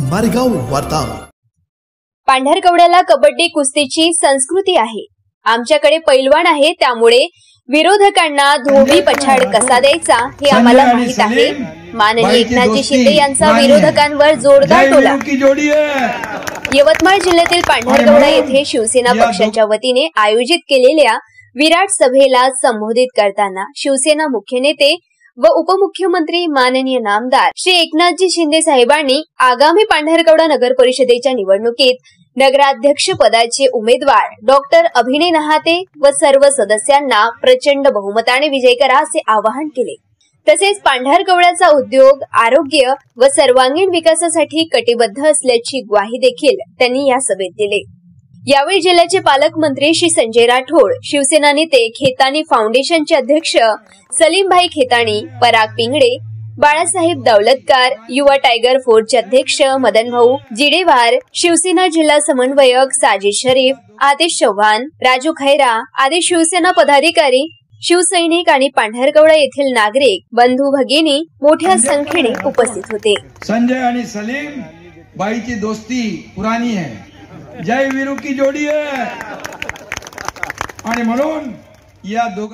मारेगाव वार्ता। पांढरकवड्याला कबड्डी कुस्तीची संस्कृती आहे। आमच्याकडे पैलवान आहे, त्यामुळे विरोधकांना धोबी पछाड कसा द्यायचा हे आम्हाला माहित आहे। माननीय एकनाथजी शिंदे यांचा विरोधकांवर जोरदार टोला। यवतमाळ जिल्ह्यातील पांढरकवडा येथे शिवसेना पक्षाच्या वतीने आयोजित केलेल्या विराट सभेला संबोधित करताना शिवसेना मुख्य नेते व उपमुख्यमंत्री माननीय नामदार श्री एकनाथजी शिंदे साहेबांनी आगामी पांढरकवडा नगर परिषदेच्या निवडणुकीत नगराध्यक्ष पदाचे उमेदवार डॉक्टर अभिनय नहाते व सर्व सदस्यांना प्रचंड बहुमताने विजय करा असे आवाहन केले। तसेच पांढरकवड्याचा उद्योग, आरोग्य व सर्वांगीण विकासासाठी कटिबद्ध असल्याची ग्वाही देखील त्यांनी या सभेत दिली। यावेळी जिल्ह्याचे पालकमंत्री श्री संजय राठोड, शिवसेना नेते खेतानी फाउंडेशनचे अध्यक्ष सलीमभाई खेतानी, पराग पिंगडे, बाळासाहेब दौलतकार, युवा टायगर फोर्सचे अध्यक्ष मदन भाऊ जिडेवार, शिवसेना जिल्हा समन्वयक साजिद शरीफ, आतिश चव्हाण, राजू खैरा आदी शिवसेना पदाधिकारी, शिवसैनिक आणि पांढरकवडा येथील नागरिक बंधू भगिनी मोठ्या संख्येने उपस्थित होते। संजय आणि सलीम बाईची दोस्ती पुरानी है, जय वीरू की जोड़ी है आणि म्हणून या